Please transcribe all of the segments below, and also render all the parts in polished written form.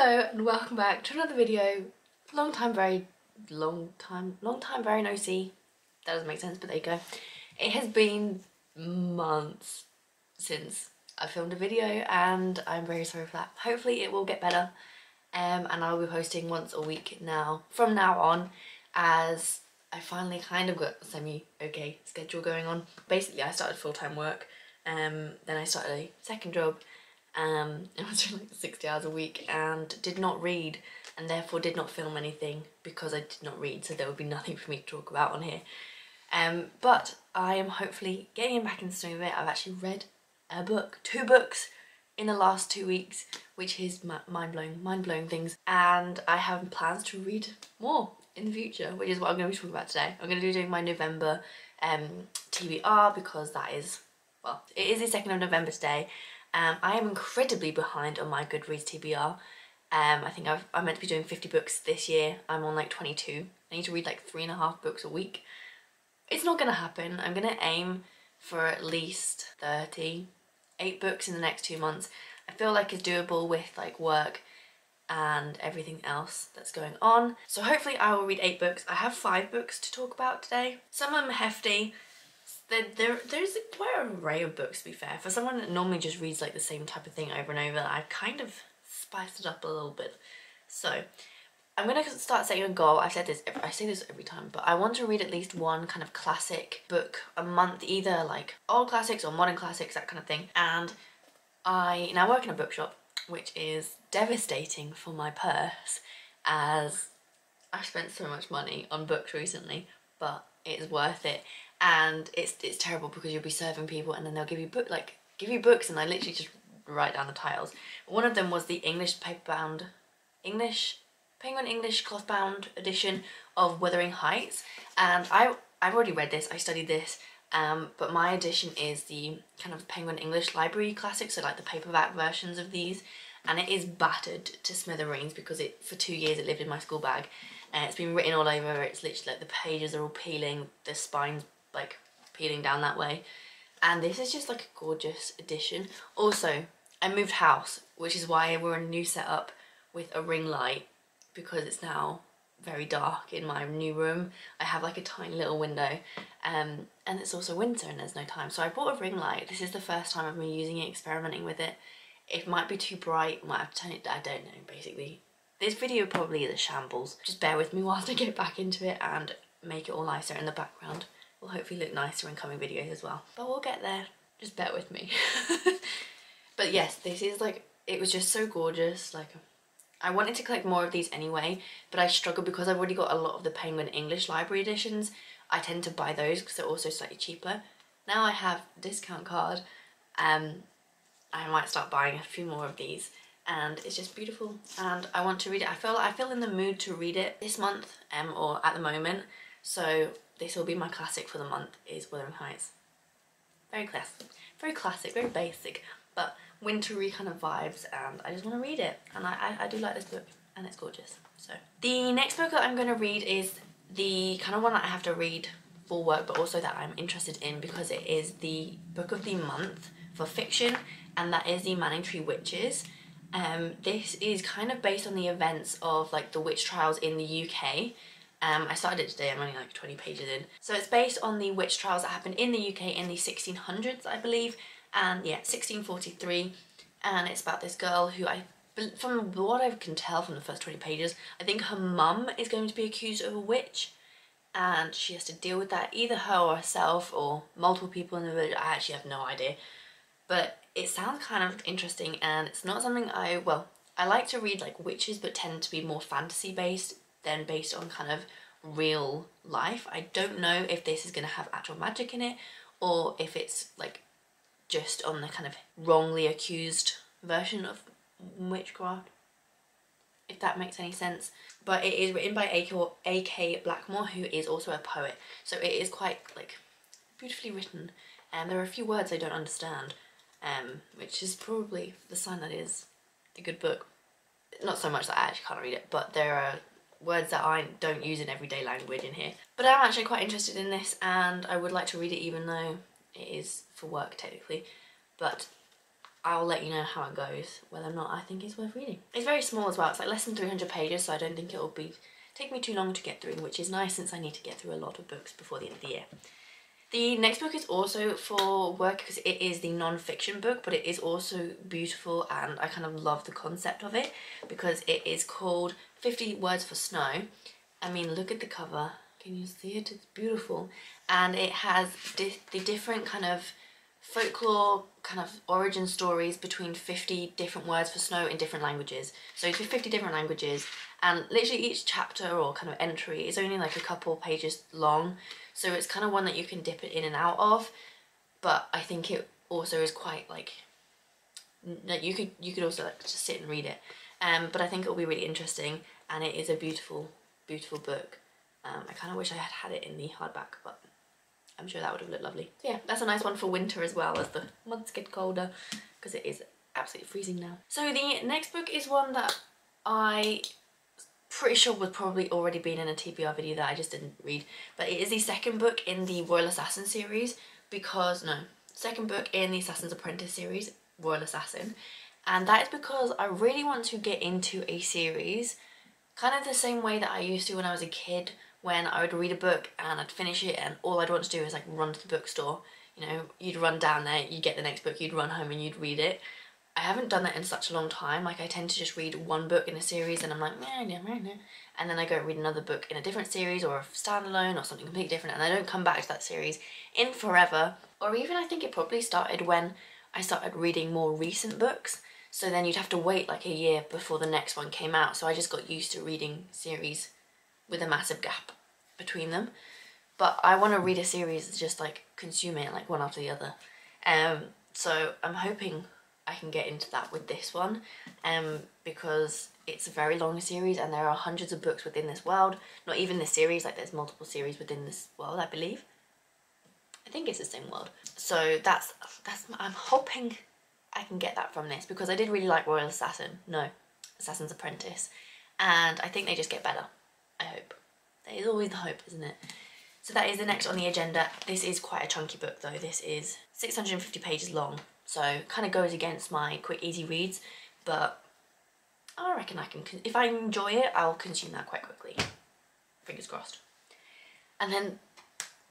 Hello and welcome back to another video. Long time very no see. That doesn't make sense, but there you go. It has been months since I filmed a video and I'm very sorry for that. Hopefully it will get better and I'll be posting once a week now from now on, as I finally kind of got a semi-okay schedule going on. Basically I started full-time work, then I started a second job. I was doing like 60 hours a week and did not read, and therefore did not film anything because I did not read, so there would be nothing for me to talk about on here. But I am hopefully getting back into swing of it. I've actually read a book, 2 books in the last 2 weeks, which is mind-blowing things, and I have plans to read more in the future, which is what I'm going to be talking about today. I'm going to be doing my November TBR because that is, well, it is the 2nd of November today. I am incredibly behind on my Goodreads TBR. I think I'm meant to be doing 50 books this year. I'm on like 22. I need to read like 3.5 books a week. It's not gonna happen. I'm gonna aim for at least 38 books in the next 2 months. I feel like it's doable with like work and everything else that's going on. So hopefully I will read 8 books. I have 5 books to talk about today. Some of them hefty. There's quite an array of books, to be fair. For someone that normally just reads like the same type of thing over and over, I've kind of spiced it up a little bit. So I'm gonna start setting a goal. I say this every time, but I want to read at least one kind of classic book a month, either like old classics or modern classics, that kind of thing. And I now work in a bookshop, which is devastating for my purse, as I've spent so much money on books recently, but it's worth it. And it's terrible because you'll be serving people and then they'll give you books and I literally just write down the titles. One of them was the Penguin English cloth-bound edition of Wuthering Heights, and I've already read this, I studied this, but my edition is the kind of Penguin English library classic, so like the paperback versions of these, and it is battered to smithereens because for 2 years it lived in my school bag, and it's been written all over. It's literally like the pages are all peeling, the spine's like peeling down that way, and this is just like a gorgeous edition. Also, I moved house, which is why we're in a new setup with a ring light, because it's now very dark in my new room. I have like a tiny little window, and it's also winter and there's no time, so I bought a ring light. This is the first time I've been using it, experimenting with it. It might be too bright, might have to turn it down, I don't know. Basically this video probably is a shambles. Just bear with me whilst I get back into it and make it all nicer in the background. Will hopefully look nicer in coming videos as well, but we'll get there. Just bear with me. But yes, this is like, it was just so gorgeous. Like, I wanted to collect more of these anyway, but I struggled because I've already got a lot of the Penguin English library editions. I tend to buy those because they're also slightly cheaper. Now I have a discount card, I might start buying a few more of these, and it's just beautiful and I want to read it. I feel in the mood to read it this month, or at the moment, so this will be my classic for the month, is Wuthering Heights. Very classic, very basic, but wintry kind of vibes, and I just want to read it, and I do like this book and it's gorgeous. So the next book that I'm going to read is the kind of one that I have to read for work, but also that I'm interested in because it is the book of the month for fiction, and that is the Manningtree Witches. This is kind of based on the events of like the witch trials in the UK. I started it today, I'm only like 20 pages in. So it's based on the witch trials that happened in the UK in the 1600s, I believe, and yeah, 1643, and it's about this girl who, from what I can tell from the first 20 pages, I think her mum is going to be accused of a witch, and she has to deal with that, either her or herself or multiple people in the village. I actually have no idea, but it sounds kind of interesting, and it's not something I like to read like witches, but tend to be more fantasy based than based on kind of real life. I don't know if this is going to have actual magic in it, or if it's like just on the kind of wrongly accused version of witchcraft, if that makes any sense. But it is written by A.K. Blakemoore, who is also a poet, so it is quite like beautifully written, and there are a few words I don't understand, which is probably the sign that it is a good book. Not so much that I actually can't read it, but there are words that I don't use in everyday language in here. But I'm actually quite interested in this, and I would like to read it, even though it is for work technically. But I'll let you know how it goes, whether or not I think it's worth reading. It's very small as well, it's like less than 300 pages, so I don't think it'll take me too long to get through, which is nice since I need to get through a lot of books before the end of the year. The next book is also for work because it is the non-fiction book, but it is also beautiful, and I kind of love the concept of it because it is called 50 Words for Snow. I mean, look at the cover. Can you see it? It's beautiful. And it has the different kind of folklore kind of origin stories between 50 different words for snow in different languages. So it's 50 different languages, and literally each chapter or kind of entry is only like a couple pages long. So it's kind of one that you can dip it in and out of, but I think it also is quite like you could also like just sit and read it. But I think it'll be really interesting, and it is a beautiful book. I kind of wish I had had it in the hardback, but I'm sure that would have looked lovely. So yeah, that's a nice one for winter as well, as the months get colder, because it is absolutely freezing now. So the next book is one that I pretty sure would probably already been in a TBR video that I just didn't read, but it is the second book in the Royal Assassin series, second book in the Assassin's Apprentice series, Royal Assassin, and that is because I really want to get into a series kind of the same way that I used to when I was a kid, when I would read a book and I'd finish it and all I'd want to do is like run to the bookstore. You know, you'd run down there, you'd get the next book, you'd run home and you'd read it. I haven't done that in such a long time. Like, I tend to just read one book in a series and I'm like, and then I go read another book in a different series or a standalone or something completely different, and I don't come back to that series in forever. Or even I think it probably started when I started reading more recent books. So then you'd have to wait like a year before the next one came out. So I just got used to reading series with a massive gap between them. But I want to read a series, just like consume it like one after the other. So I'm hoping I can get into that with this one, because it's a very long series and there are hundreds of books within this world. Not even this series, like there's multiple series within this world, I believe. I think it's the same world. So that's I'm hoping I can get that from this, because I did really like Assassin's Apprentice, and I think they just get better. I hope. There is always the hope, isn't it? So that is the next on the agenda. This is quite a chunky book though. This is 650 pages long, so kind of goes against my quick easy reads, but I reckon I can, if I enjoy it, I'll consume that quite quickly. Fingers crossed. And then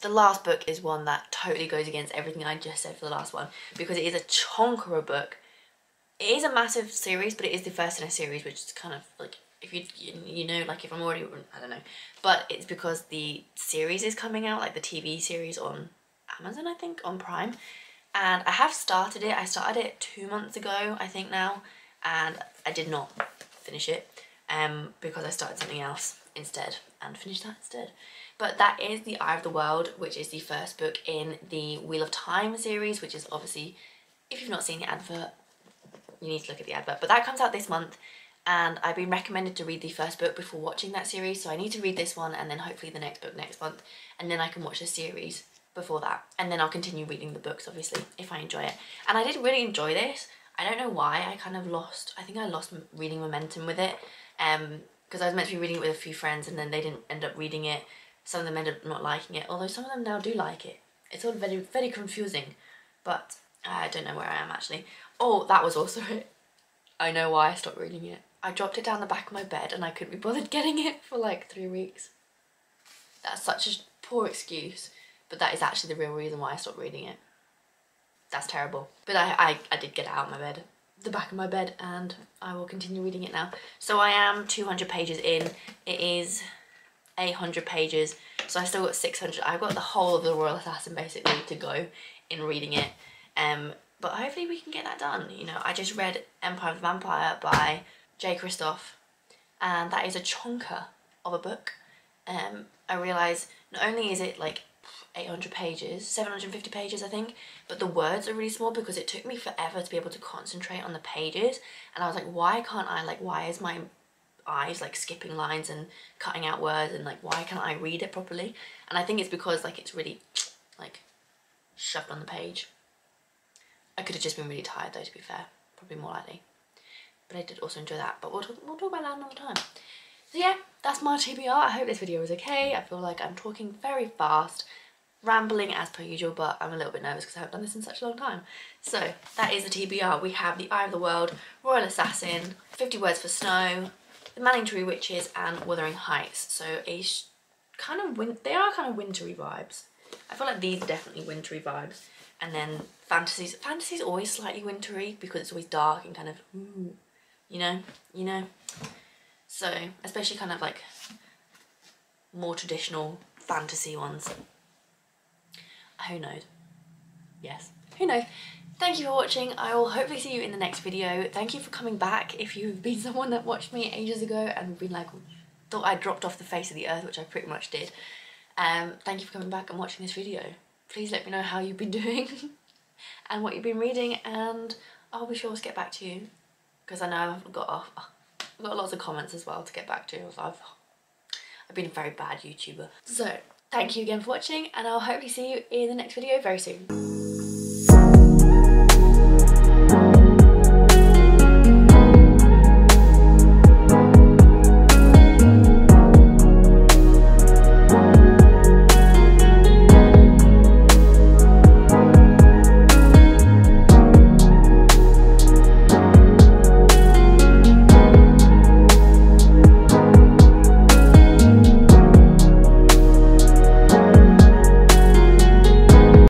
the last book is one that totally goes against everything I just said for the last one, because it is a chonker of a book. It is a massive series, but it is the first in a series, which is kind of like, if you know, like if I'm already, I don't know, but it's because the series is coming out, like the TV series on Amazon, I think, on Prime, and I have started it. I started it 2 months ago, I think now, and I did not finish it, because I started something else instead and finished that instead. But that is The Eye of the World, which is the first book in the Wheel of Time series, which is obviously, if you've not seen the advert, you need to look at the advert. But that comes out this month, and I've been recommended to read the first book before watching that series, so I need to read this one and then hopefully the next book next month, and then I can watch the series before that, and then I'll continue reading the books, obviously, if I enjoy it. And I did really enjoy this. I don't know why, I think I lost reading momentum with it, because I was meant to be reading it with a few friends and then they didn't end up reading it. Some of them ended up not liking it, although some of them now do like it. It's all very, very confusing, but I don't know where I am actually. Oh, that was also it. I know why I stopped reading it. I dropped it down the back of my bed and I couldn't be bothered getting it for like 3 weeks. That's such a poor excuse, but that is actually the real reason why I stopped reading it. That's terrible. But I did get it out of my bed, the back of my bed, and I will continue reading it now. So I am 200 pages in. It is 800 pages, so I still got 600. I've got the whole of the Royal Assassin basically to go in reading it, but hopefully we can get that done. You know, I just read Empire of the Vampire by J. Christoph, and that is a chonker of a book. I realise not only is it like 800 pages, 750 pages I think, but the words are really small because it took me forever to be able to concentrate on the pages, and I was like, why can't I, like, why is my eyes like skipping lines and cutting out words, and like why can't I read it properly? And I think it's because like it's really like shoved on the page. I could have just been really tired though, to be fair, probably more likely, but I did also enjoy that, but we'll talk about that another time. So yeah, that's my TBR. I hope this video was okay. I feel like I'm talking very fast. rambling as per usual, but I'm a little bit nervous because I haven't done this in such a long time. So that is the TBR. We have The Eye of the World, Royal Assassin, 50 Words for Snow, The Manning Tree Witches, and Wuthering Heights. So they are kind of wintry vibes. I feel like these are definitely wintry vibes. And then fantasy's always slightly wintry because it's always dark and kind of, you know. So especially kind of like more traditional fantasy ones. Who knows? Yes, who knows? Thank you for watching. I will hopefully see you in the next video. Thank you for coming back. If you've been someone that watched me ages ago and been like, thought I dropped off the face of the earth, which I pretty much did. Thank you for coming back and watching this video. Please let me know how you've been doing and what you've been reading, and I'll be sure to get back to you because I know I've got lots of comments as well to get back to. I've been a very bad YouTuber. So thank you again for watching, and I'll hopefully see you in the next video very soon.